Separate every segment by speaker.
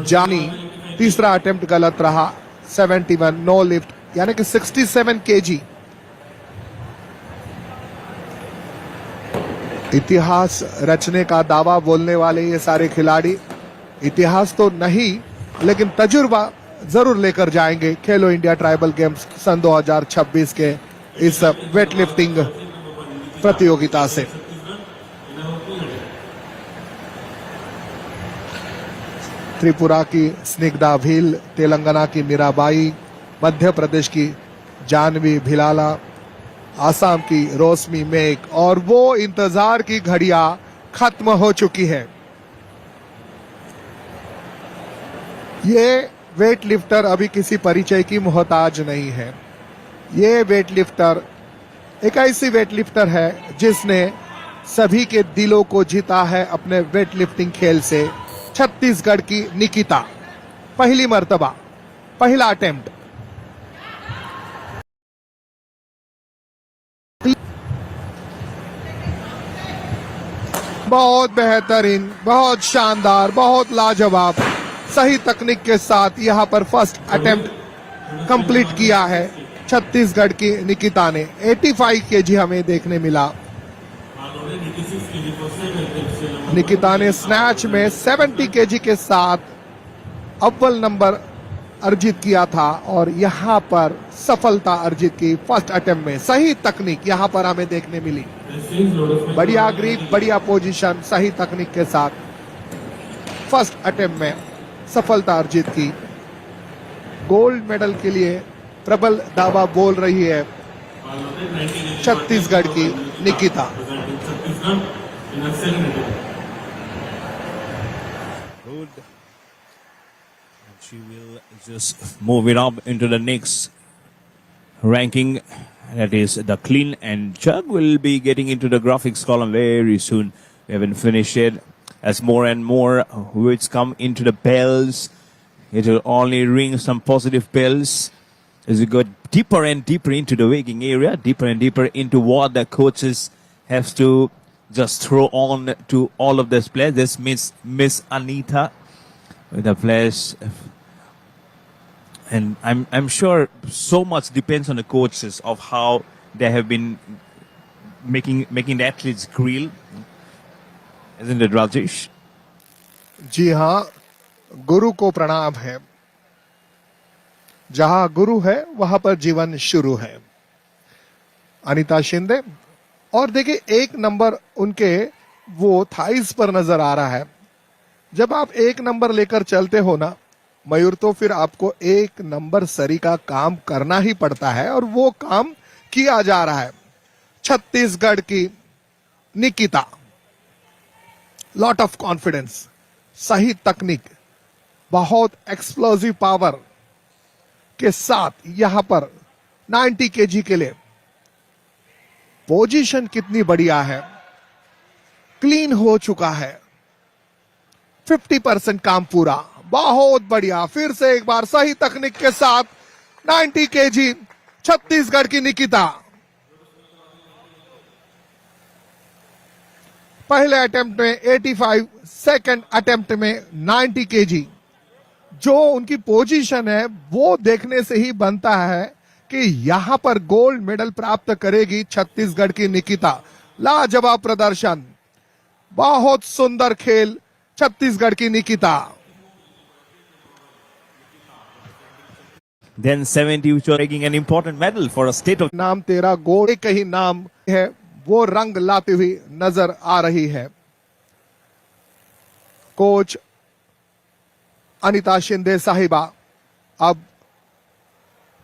Speaker 1: जानी, तीसरा अटेम्प्ट गलत रहा। 71 नो लिफ्ट यानी कि 67 केजी। इतिहास रचने का दावा बोलने वाले ये सारे खिलाड़ी, इतिहास तो नहीं लेकिन तजुर्बा जरूर लेकर जाएंगे खेलो इंडिया ट्राइबल गेम्स सन 2026 के इस वेट लिफ्टिंग प्रतियोगिता से। त्रिपुरा की स्निग्धा भील, तेलंगाना की मीराबाई, मध्य प्रदेश की जानवी भिलाला, आसाम की रोशमी मेघ, और वो इंतजार की घड़ियां खत्म हो चुकी है। ये वेट लिफ्टर अभी किसी परिचय की मोहताज नहीं है। ये वेट लिफ्टर एक ऐसी वेट लिफ्टर है जिसने सभी के दिलों को जीता है अपने वेट लिफ्टिंग खेल से। छत्तीसगढ़ की निकिता, पहली मर्तबा, पहला अटेम्प्ट। बहुत बेहतरीन, बहुत शानदार, बहुत लाजवाब, सही तकनीक के साथ यहां पर फर्स्ट अटेम्प्ट कंप्लीट किया है छत्तीसगढ़ की निकिता ने। 85 केजी हमें देखने मिला। निकिता ने स्नैच में 70 केजी के साथ अव्वल नंबर अर्जित किया था और यहां पर सफलता अर्जित की फर्स्ट अटेम्प्ट में। सही तकनीक यहां पर हमें देखने मिली। बढ़िया ग्रिप, बढ़िया पोजीशन, सही तकनीक के साथ फर्स्ट अटेम्प्ट में सफलता अर्जित की। गोल्ड मेडल के लिए प्रबल दावा बोल रही है छत्तीसगढ़ की Nikita.
Speaker 2: Good. And she will just move it up into the next ranking. That is the clean and jug will be getting into the graphics column very soon. We haven't finished it. As more and more weights come into the bells, it will only ring some positive bells as we go deeper and deeper into the weighing area, deeper and deeper into what the coaches have to just throw on to all of this players. This means Miss Anita with the players. And I'm sure so much depends on the coaches of how they have been making the athletes grill. Isn't it, Rajesh?
Speaker 1: जी हाँ, गुरु को प्रणाम है। जहां गुरु है वहां पर जीवन शुरू है। अनीता शिंदे, और देखिए एक नंबर उनके वो थाइस पर नजर आ रहा है। जब आप एक नंबर लेकर चलते हो ना मयूर, तो फिर आपको एक नंबर सरी का काम करना ही पड़ता है और वो काम किया जा रहा है। छत्तीसगढ़ की निकिता, लॉट ऑफ कॉन्फिडेंस, सही तकनीक, बहुत एक्सप्लोसिव पावर के साथ यहां पर 90 केजी के लिए पोजीशन कितनी बढ़िया है। क्लीन हो चुका है, 50% काम पूरा, बहुत बढ़िया। फिर से एक बार सही तकनीक के साथ 90 केजी छत्तीसगढ़ की निकिता। पहले अटेम्प्ट में 85, सेकंड अटेम्प्ट में 90 केजी। जो उनकी पोजीशन है वो देखने से ही बनता है कि यहां पर गोल्ड मेडल प्राप्त करेगी छत्तीसगढ़ की निकिता। लाजवाब प्रदर्शन, बहुत सुंदर खेल छत्तीसगढ़ की Nikita.
Speaker 2: Then 70, which are making an important medal for a state of.
Speaker 1: नाम तेरा गोल्ड, एक ही नाम है, वो रंग लाती हुई नजर आ रही है। कोच अनीता शिंदे साहिबा अब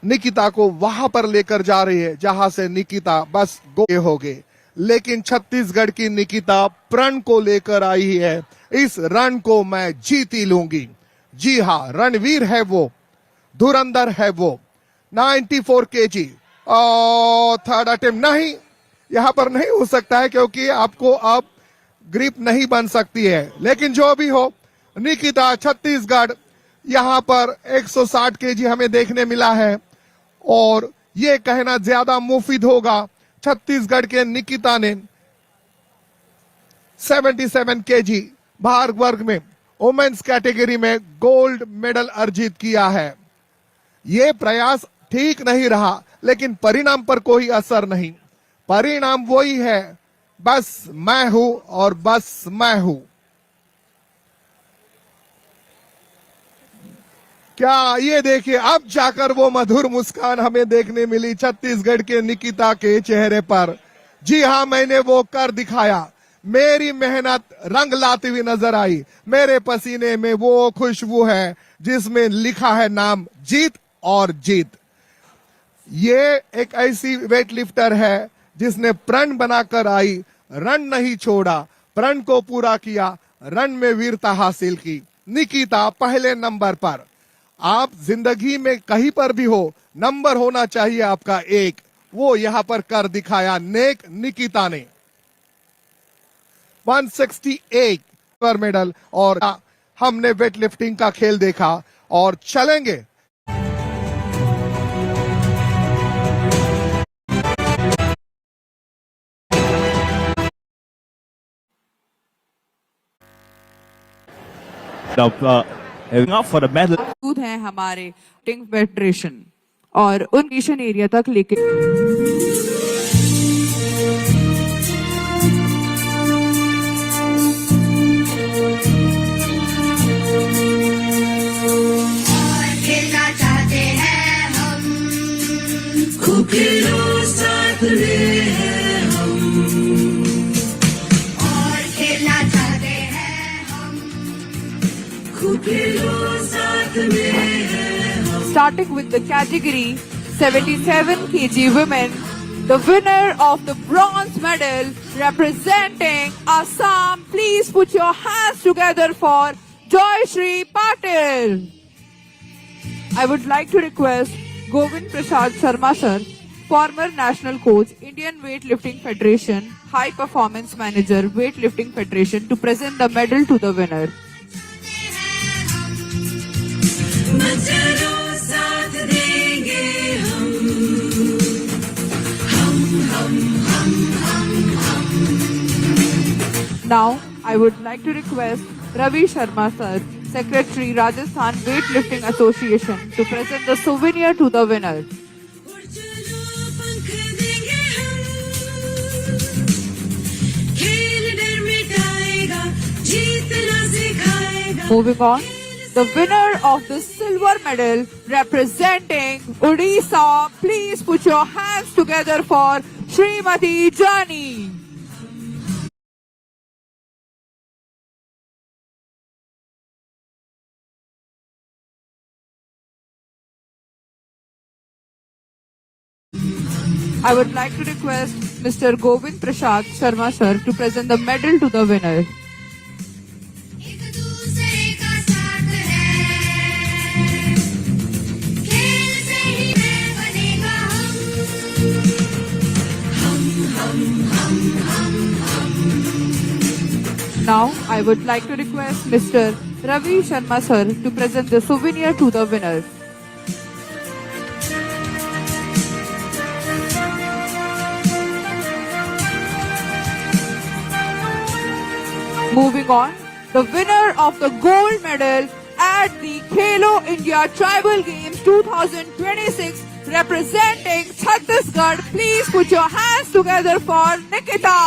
Speaker 1: निकिता को वहां पर लेकर जा रही है जहां से निकिता बस गोल हो गए। लेकिन छत्तीसगढ़ की निकिता प्रण को लेकर आई है, इस रण को मैं जीत ही लूंगी। जी हां, रणवीर है वो, धुरंधर है वो। 94 केजी और थर्ड अटेम्प्ट नहीं, यहां पर नहीं हो सकता है क्योंकि आपको अब ग्रिप नहीं बन सकती है। लेकिन जो भी हो, निकिता छत्तीसगढ़ यहां पर 160 केजी हमें देखने मिला है और ये कहना ज्यादा मुफीद होगा। छत्तीसगढ़ के निकिता ने 77 केजी भार वर्ग में वुमेन्स कैटेगरी में गोल्ड मेडल अर्जित किया है। ये प्रयास ठीक नहीं रहा, लेकिन परिणाम पर कोई असर नहीं। परिणाम वही है, बस मैं हूं और बस मैं हूं। क्या ये देखिए, अब जाकर वो मधुर मुस्कान हमें देखने मिली छत्तीसगढ़ के निकिता के चेहरे पर। जी हां, मैंने वो कर दिखाया। मेरी मेहनत रंग लाती हुई नजर आई। मेरे पसीने में वो खुशबू है जिसमें लिखा है नाम जीत और जीत। ये एक ऐसी वेट लिफ्टर है जिसने प्रण बनाकर आई, रण नहीं छोड़ा, प्रण को पूरा किया, रण में वीरता हासिल की। निकिता पहले नंबर पर। आप जिंदगी में कहीं पर भी हो, नंबर होना चाहिए आपका एक। वो यहां पर कर दिखाया नेक निकिता ने। 168 पर मेडल। और हमने वेट लिफ्टिंग का खेल देखा और चलेंगे
Speaker 2: Up for the medal.
Speaker 3: मौजूद हैं हमारे टिंग फेडरेशन और उन मिशन एरिया तक लेके
Speaker 4: खेलना चाहते हैं हम, खूब खेलो साथ में हैं हम, और खेलना चाहते हैं हम, खूब खेलो साथ में हैं हम।
Speaker 3: starting with the category 77 kg women, the winner of the bronze medal representing Assam. Please put your hands together for Joy Shri Patil. I would like to request Govind Prasad Sharma sir, former national coach, Indian Weightlifting Federation, High Performance Manager, Weightlifting Federation, to present the medal to the winner.
Speaker 4: चलो साथ देंगे
Speaker 3: Now, I would like to request Ravi Sharma sir, Secretary, Rajasthan Weightlifting Association, to present the souvenir to the winner.
Speaker 4: और चलो पंख देंगे हम, खेल डर मिटाएगा, जीतना सिखाएगा।
Speaker 3: Moving on, the winner of the silver medal representing Odisha, please put your hands together for Srimati Jani. I would like to request Mr. Govind Prasad Sharma sir to present the medal to the winner.
Speaker 4: एक दूसरे का साथ है, खेल से ही मैं बनेगा
Speaker 3: Now, I would like to request Mr. Ravi Sharma sir to present the souvenir to the winner. Moving on, the winner of the gold medal at the Khelo India Tribal Games 2026 representing Chhattisgarh, please put your hands together for Nikita.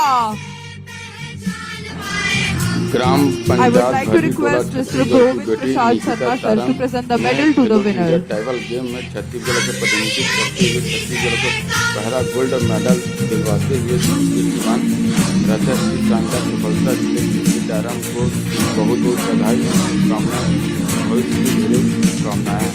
Speaker 5: Gram
Speaker 3: I would
Speaker 5: panchayat
Speaker 3: like to request Mr. Govind Prasad Sharma sir to present the medal to the winner.
Speaker 5: Tribal game में छत्तीसगढ़ को प्रतिनिधित्व करते हुए छत्तीसगढ़ को पहला gold medal दिलवाते हुए कीर्तिमान रचत की शानदार सफलता के लिए सीताराम को बहुत बहुत बधाई और शुभकामनाएं। भविष्य की ढेरों शुभकामनाएं।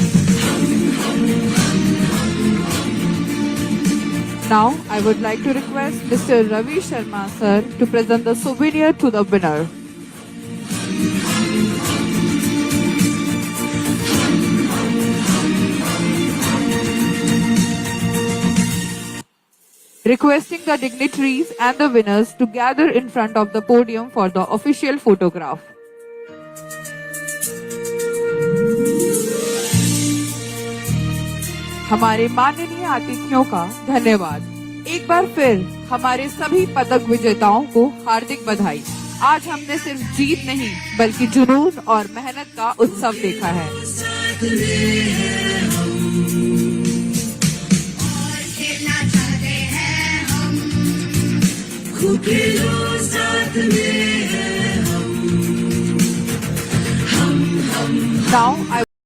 Speaker 3: Now, I would like to request Mr. Ravi Sharma sir to present the souvenir to the winner. Requesting the dignitaries and the winners to gather in front of the podium for the official photograph. हमारे माननीय अतिथियों का धन्यवाद। एक बार फिर हमारे सभी पदक विजेताओं को हार्दिक बधाई। आज हमने सिर्फ जीत नहीं बल्कि जुनून और मेहनत का उत्सव देखा है।
Speaker 4: साथ में हैं हम, और खेलना चाहते हैं हम, खूब खेलो साथ में हैं हम।
Speaker 3: Now I